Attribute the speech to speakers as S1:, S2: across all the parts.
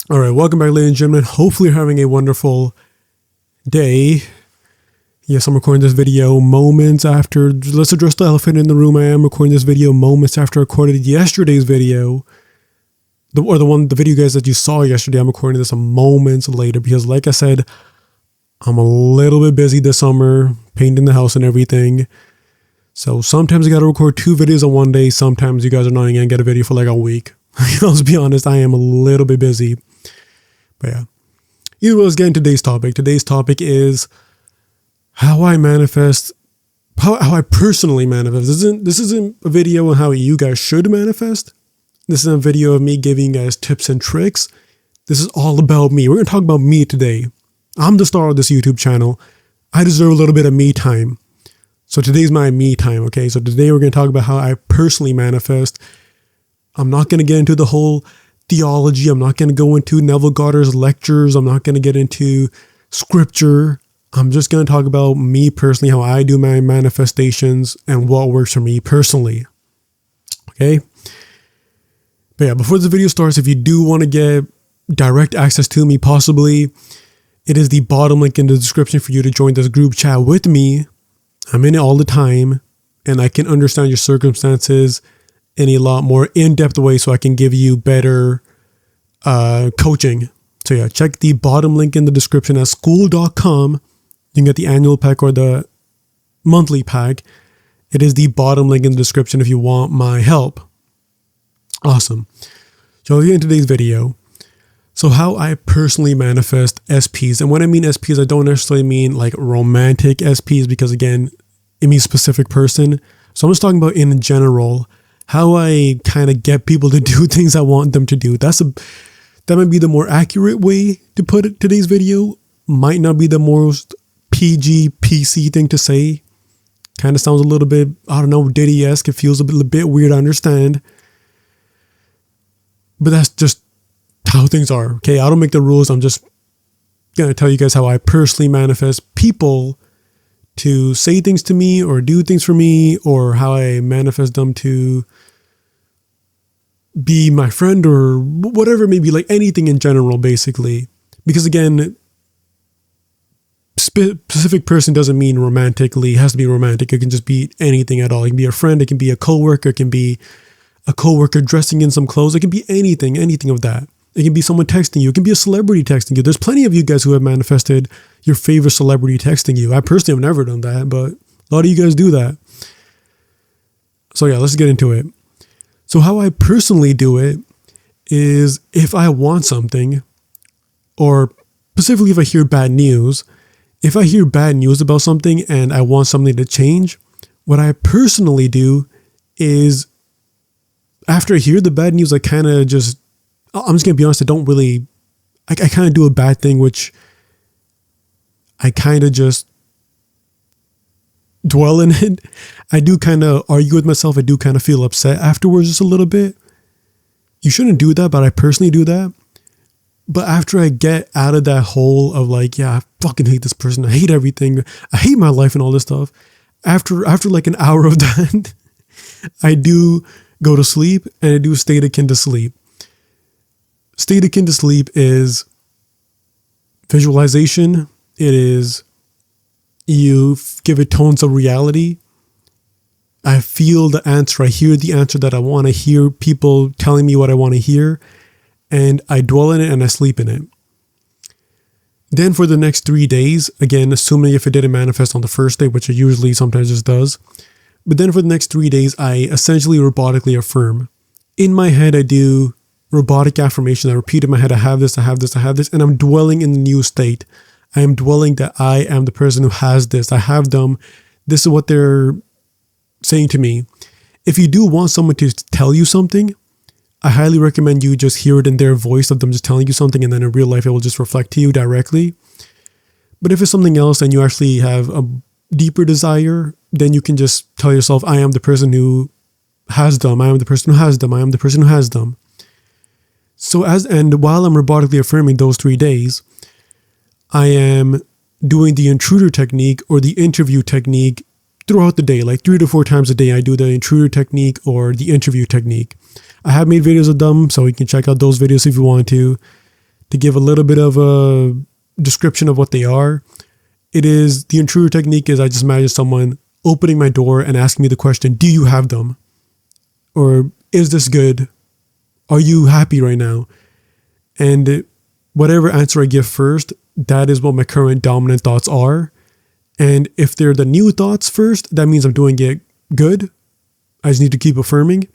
S1: All right, welcome back, ladies and gentlemen. Hopefully you're having a wonderful day. Yes, I'm recording this video moments after, let's address the elephant in the room. I am recording this video moments after I recorded yesterday's video. The video guys that you saw yesterday, I'm recording this moments later because like I said, I'm a little bit busy this summer, painting the house and everything. So sometimes I got to record 2 videos in one day. Sometimes you guys are not even going to get a video for like a week. Let's be honest, I am a little bit busy. But yeah, either way, let's get into today's topic. Today's topic is how I manifest, how I personally manifest. This isn't a video on how you guys should manifest. This is a video of me giving you guys tips and tricks. This is all about me. We're going to talk about me today. I'm the star of this YouTube channel. I deserve a little bit of me time. So today's my me time, okay? So today we're going to talk about how I personally manifest. I'm not going to get into the whole theology. I'm not going to go into Neville Goddard's lectures. I'm not going to get into scripture. I'm just going to talk about me personally, how I do my manifestations and what works for me personally. Okay? But yeah, before this video starts, if you do want to get direct access to me, possibly, it is the bottom link in the description for you to join this group chat with me. I'm in it all the time, and I can understand your circumstances in a lot more in-depth way so I can give you better coaching. So yeah, check the bottom link in the description at school.com. You can get the annual pack or the monthly pack. It is the bottom link in the description if you want my help. Awesome. So let's get into today's video. So how I personally manifest SPs. And when I mean SPs, I don't necessarily mean like romantic SPs because again, it means specific person. So I'm just talking about in general, how I kind of get people to do things I want them to do. That might be the more accurate way to put it. Today's video might not be the most PG, PC thing to say. Kind of sounds a little bit, I don't know, Diddy-esque. It feels a bit weird to understand. But that's just how things are, okay? I don't make the rules. I'm just going to tell you guys how I personally manifest people to say things to me or do things for me, or how I manifest them to be my friend or whatever it may be, like anything in general, basically. Because again, specific person doesn't mean romantically. It has to be romantic. It can just be anything at all. It can be a friend. It can be a coworker. It can be a coworker dressing in some clothes. It can be anything of that. It can be someone texting you. It can be a celebrity texting you. There's plenty of you guys who have manifested your favorite celebrity texting you. I personally have never done that, but a lot of you guys do that. So yeah, let's get into it. So how I personally do it is if I want something, or specifically if I hear bad news, if I hear bad news about something and I want something to change, what I personally do is after I hear the bad news, I'm just going to be honest, I kind of do a bad thing, which I kind of just dwell in it. I do kind of argue with myself. I do kind of feel upset afterwards just a little bit. You shouldn't do that, but I personally do that. But after I get out of that hole of like, yeah, I fucking hate this person. I hate everything. I hate my life and all this stuff. After like an hour of that, I do go to sleep and I do state akin to sleep. State akin to sleep is visualization. It is you give it tones of reality. I feel the answer. I hear the answer that I want. I hear people telling me what I want to hear, and I dwell in it and I sleep in it. Then for the next 3 days, again, assuming if it didn't manifest on the first day, which it usually sometimes just does, but then for the next 3 days, I essentially robotically affirm. In my head, I do robotic affirmation. I repeat in my head, I have this, I have this, I have this, and I'm dwelling in the new state. I am dwelling that I am the person who has this. I have them. This is what they're saying to me. If you do want someone to tell you something, I highly recommend you just hear it in their voice of them just telling you something, and then in real life, it will just reflect to you directly. But if it's something else and you actually have a deeper desire, then you can just tell yourself, I am the person who has them. I am the person who has them. I am the person who has them. And while I'm robotically affirming those 3 days, I am doing the intruder technique or the interview technique throughout the day, like 3 to 4 times a day. I do the intruder technique or the interview technique. I have made videos of them, so you can check out those videos if you want to. to give a little bit of a description of what they are, it is the intruder technique is I just imagine someone opening my door and asking me the question, do you have them? Or is this good? Are you happy right now? And whatever answer I give first, that is what my current dominant thoughts are. And if they're the new thoughts first, that means I'm doing it good. I just need to keep affirming.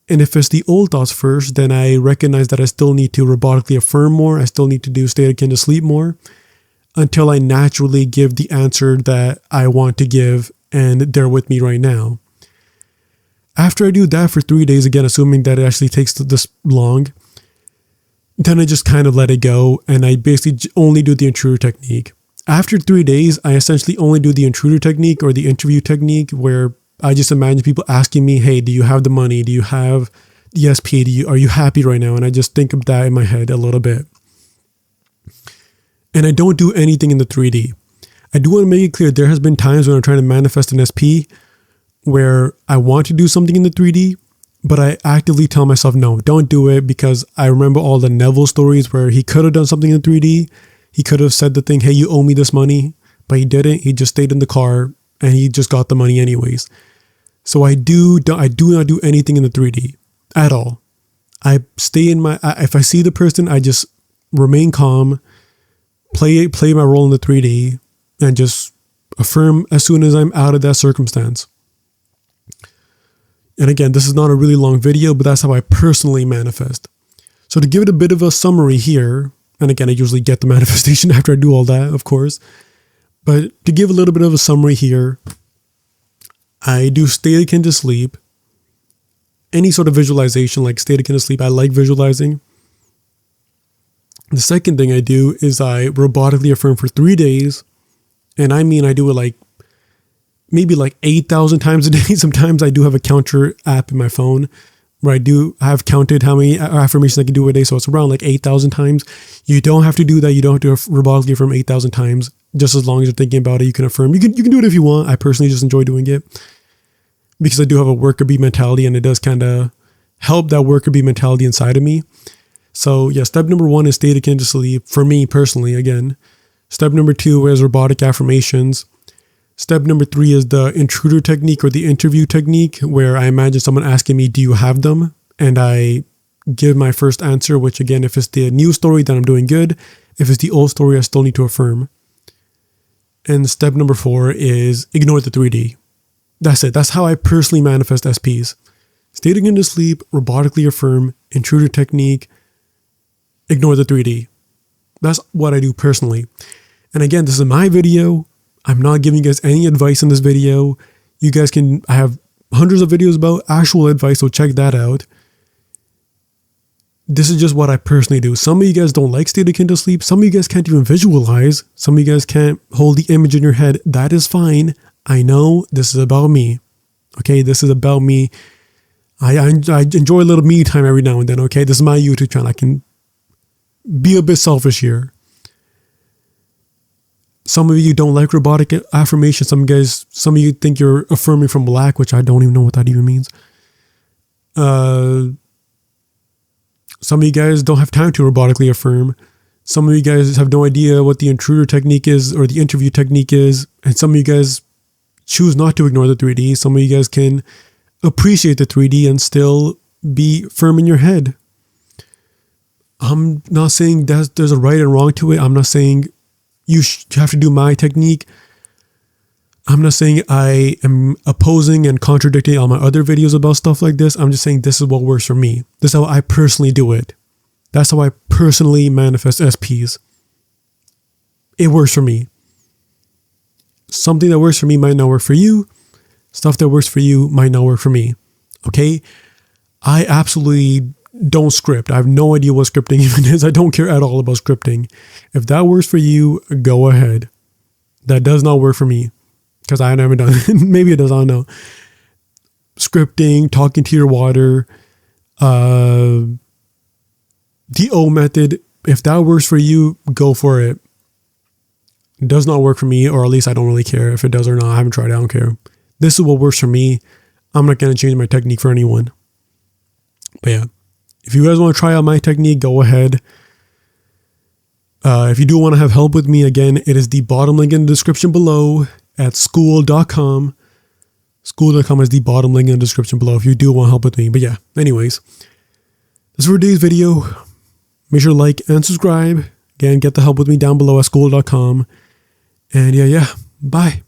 S1: And if it's the old thoughts first, then I recognize that I still need to robotically affirm more. I still need to do state akin to sleep more until I naturally give the answer that I want to give and they're with me right now. After I do that for 3 days, again, assuming that it actually takes this long, then I just kind of let it go and I basically only do the intruder technique. After 3 days, I essentially only do the intruder technique or the interview technique where I just imagine people asking me, hey, do you have the money? Do you have the SP? Are you happy right now? And I just think of that in my head a little bit. And I don't do anything in the 3D. I do want to make it clear there has been times when I'm trying to manifest an SP where I want to do something in the 3D, but I actively tell myself, no, don't do it, because I remember all the Neville stories where he could have done something in 3D. He could have said the thing, hey, you owe me this money, but he didn't. He just stayed in the car and he just got the money anyways. So I do not do anything in the 3D at all. I stay in if I see the person, I just remain calm, play my role in the 3D, and just affirm as soon as I'm out of that circumstance. And again, this is not a really long video, but that's how I personally manifest. So to give it a bit of a summary here, and again, I usually get the manifestation after I do all that, of course, but to give a little bit of a summary here, I do state akin to sleep, any sort of visualization like state akin to sleep. I like visualizing. The second thing I do is I robotically affirm for 3 days. And I mean, I do it maybe 8,000 times a day. Sometimes I do have a counter app in my phone where I have counted how many affirmations I can do a day. So it's around 8,000 times. You don't have to do that. You don't have to robotically affirm 8,000 times. Just as long as you're thinking about it, you can affirm. You can do it if you want. I personally just enjoy doing it because I do have a worker bee mentality, and it does kind of help that worker bee mentality inside of me. So yeah, step number 1 is state akin to sleep for me personally. Again, step number 2 is robotic affirmations. Step number 3 is the intruder technique or the interview technique, where I imagine someone asking me, do you have them? And I give my first answer, which again, if it's the new story, then I'm doing good. If it's the old story, I still need to affirm. And step number 4 is ignore the 3D. That's it. That's how I personally manifest SPs. State akin to sleep, robotically affirm, intruder technique, ignore the 3D. That's what I do personally. And again, this is my video. I'm not giving you guys any advice in this video. You guys I have hundreds of videos about actual advice, so check that out. This is just what I personally do. Some of you guys don't like state akin to sleep. Some of you guys can't even visualize. Some of you guys can't hold the image in your head. That is fine. I know this is about me. Okay, this is about me. I enjoy a little me time every now and then. Okay, this is my YouTube channel. I can be a bit selfish here. Some of you don't like robotic affirmation. Some of you think you're affirming from black, which I don't even know what that even means. Some of you guys don't have time to robotically affirm. Some of you guys have no idea what the intruder technique is or the interview technique is. And some of you guys choose not to ignore the 3D. Some of you guys can appreciate the 3D and still be firm in your head. I'm not saying that there's a right and wrong to it. I'm not saying you have to do my technique. I'm not saying I am opposing and contradicting all my other videos about stuff like this. I'm just saying this is what works for me. This is how I personally do it. That's how I personally manifest SPs. It works for me. Something that works for me might not work for you. Stuff that works for you might not work for me. Okay? I absolutely don't script. I have no idea what scripting even is. I don't care at all about scripting. If that works for you, go ahead. That does not work for me. Because I haven't done it. Maybe it does, I don't know. Scripting, talking to your water, the O method. If that works for you, go for it. It does not work for me, or at least I don't really care if it does or not. I haven't tried it, I don't care. This is what works for me. I'm not going to change my technique for anyone. But yeah, if you guys want to try out my technique, go ahead. If you do want to have help with me, again, it is the bottom link in the description below at school.com. School.com is the bottom link in the description below if you do want help with me. But yeah, anyways, this is for today's video. Make sure to like and subscribe. Again, get the help with me down below at school.com. And yeah, bye.